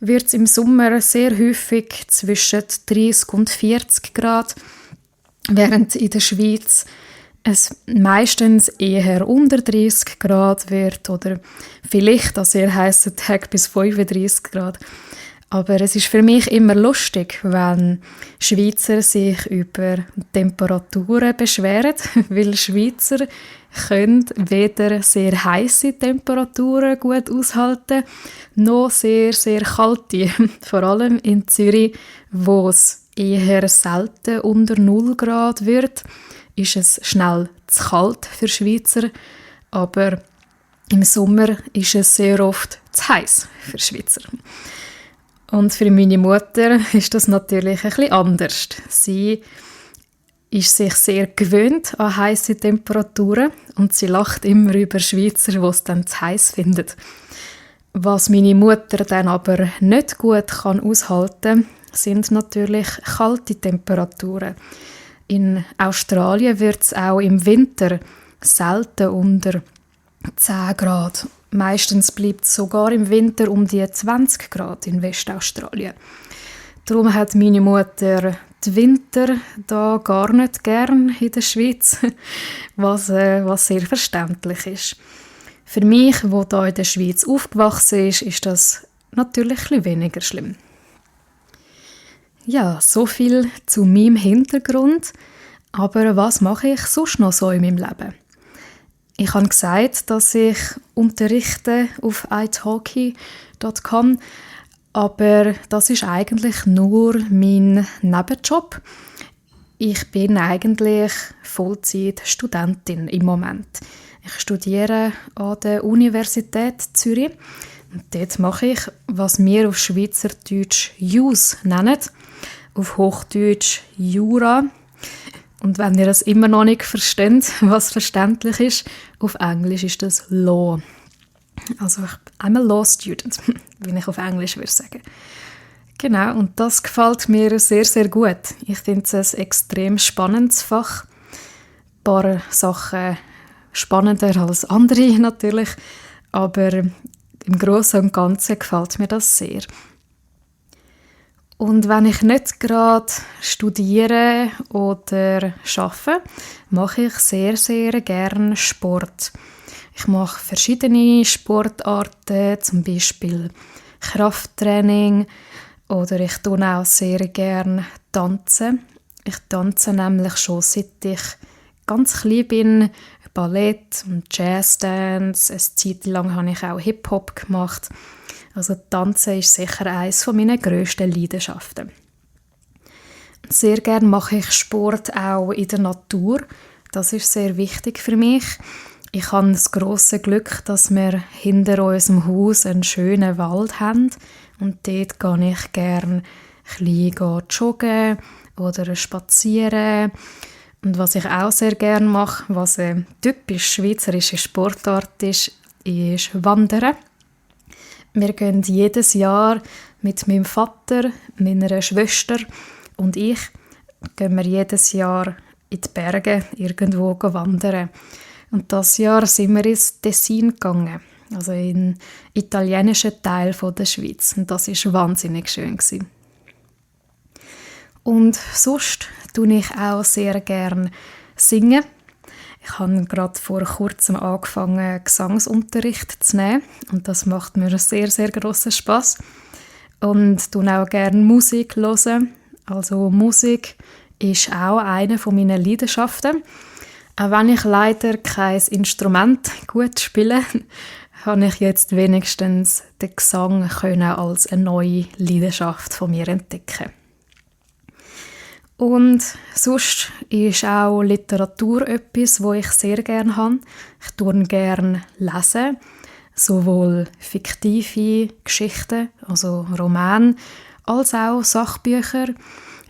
wird es im Sommer sehr häufig zwischen 30 und 40 Grad, während in der Schweiz es meistens eher unter 30 Grad wird oder vielleicht an sehr heißen Tagen bis 35 Grad. Aber es ist für mich immer lustig, wenn Schweizer sich über Temperaturen beschweren, weil Schweizer können weder sehr heiße Temperaturen gut aushalten, noch sehr, sehr kalte. Vor allem in Zürich, wo es eher selten unter 0 Grad wird, ist es schnell zu kalt für Schweizer, aber im Sommer ist es sehr oft zu heiß für Schweizer. Und für meine Mutter ist das natürlich ein bisschen anders. Sie ist sich sehr gewöhnt an heiße Temperaturen und sie lacht immer über Schweizer, die es dann zu heiß finden. Was meine Mutter dann aber nicht gut kann aushalten, sind natürlich kalte Temperaturen. In Australien wird es auch im Winter selten unter 10 Grad. Meistens bleibt es sogar im Winter um die 20 Grad in Westaustralien. Darum hat meine Mutter die Winter da gar nicht gern in der Schweiz, was sehr verständlich ist. Für mich, wo da in der Schweiz aufgewachsen ist das natürlich ein bisschen weniger schlimm. Ja, so viel zu meinem Hintergrund. Aber was mache ich sonst noch so in meinem Leben? Ich habe gesagt, dass ich unterrichte auf italki.com, aber das ist eigentlich nur mein Nebenjob. Ich bin eigentlich Vollzeitstudentin im Moment. Ich studiere an der Universität Zürich und dort mache ich, was wir auf Schweizerdeutsch Jus nennen, auf Hochdeutsch Jura. Und wenn ihr das immer noch nicht versteht, was verständlich ist, auf Englisch ist das Law. Also I'm a Law Student, wie ich auf Englisch würde sagen. Genau, und das gefällt mir sehr, sehr gut. Ich finde es ein extrem spannendes Fach. Ein paar Sachen spannender als andere natürlich, aber im Großen und Ganzen gefällt mir das sehr. Und wenn ich nicht gerade studiere oder arbeite, mache ich sehr, sehr gerne Sport. Ich mache verschiedene Sportarten, zum Beispiel Krafttraining oder ich tue auch sehr gerne tanzen. Ich tanze nämlich schon seit ich ganz klein bin, Ballett und Jazzdance. Eine Zeit lang habe ich auch Hip-Hop gemacht. Also Tanzen ist sicher eines meiner grössten Leidenschaften. Sehr gerne mache ich Sport auch in der Natur. Das ist sehr wichtig für mich. Ich habe das grosse Glück, dass wir hinter unserem Haus einen schönen Wald haben. Und dort gehe ich gerne ein bisschen joggen oder spazieren. Und was ich auch sehr gerne mache, was eine typisch schweizerische Sportart ist Wandern. Wir gehen jedes Jahr mit meinem Vater, meiner Schwester und ich gehen wir jedes Jahr in die Berge irgendwo wandern. Und dieses Jahr sind wir ins Tessin gegangen, also in den italienischen Teil der Schweiz. Und das war wahnsinnig schön. Und sonst tue ich auch sehr gerne singen. Ich habe gerade vor kurzem angefangen, Gesangsunterricht zu nehmen. Und das macht mir sehr, sehr grossen Spass. Und ich höre auch gerne Musik hören. Also Musik ist auch eine meiner Leidenschaften. Auch wenn ich leider kein Instrument gut spiele, habe ich jetzt wenigstens den Gesang als eine neue Leidenschaft von mir entdecken. Und sonst ist auch Literatur etwas, was ich sehr gerne habe. Ich tue gerne lesen, sowohl fiktive Geschichten, also Romane, als auch Sachbücher.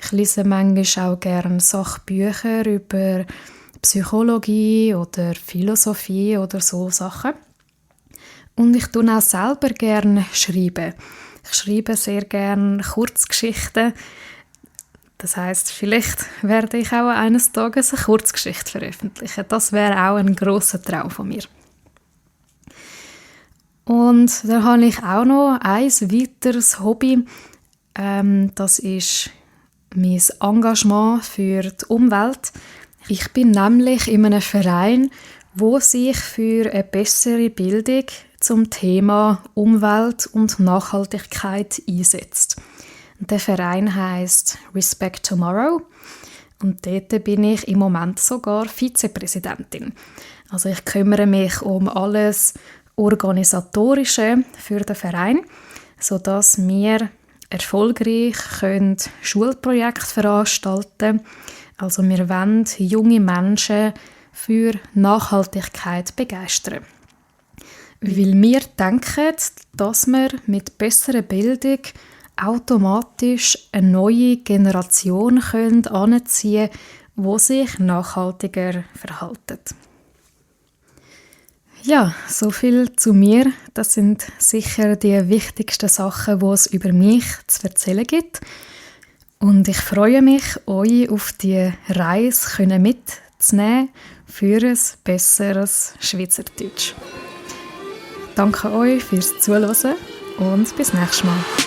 Ich lese manchmal auch gerne Sachbücher über Psychologie oder Philosophie oder so Sachen. Und ich tue auch selber gerne schreiben. Ich schreibe sehr gerne Kurzgeschichten. Das heisst, vielleicht werde ich auch eines Tages eine Kurzgeschichte veröffentlichen. Das wäre auch ein grosser Traum von mir. Und dann habe ich auch noch ein weiteres Hobby. Das ist mein Engagement für die Umwelt. Ich bin nämlich in einem Verein, wo sich für eine bessere Bildung zum Thema Umwelt und Nachhaltigkeit einsetzt. Der Verein heißt Respect Tomorrow und dort bin ich im Moment sogar Vizepräsidentin. Also ich kümmere mich um alles Organisatorische für den Verein, sodass wir erfolgreich Schulprojekte veranstalten können. Also wir wollen junge Menschen für Nachhaltigkeit begeistern. Weil wir denken, dass wir mit besserer Bildung automatisch eine neue Generation anziehen können, die sich nachhaltiger verhält. Ja, so viel zu mir. Das sind sicher die wichtigsten Sachen, die es über mich zu erzählen gibt. Und ich freue mich, euch auf die Reise mitzunehmen für ein besseres Schweizerdeutsch. Danke euch fürs Zuhören und bis nächstes Mal.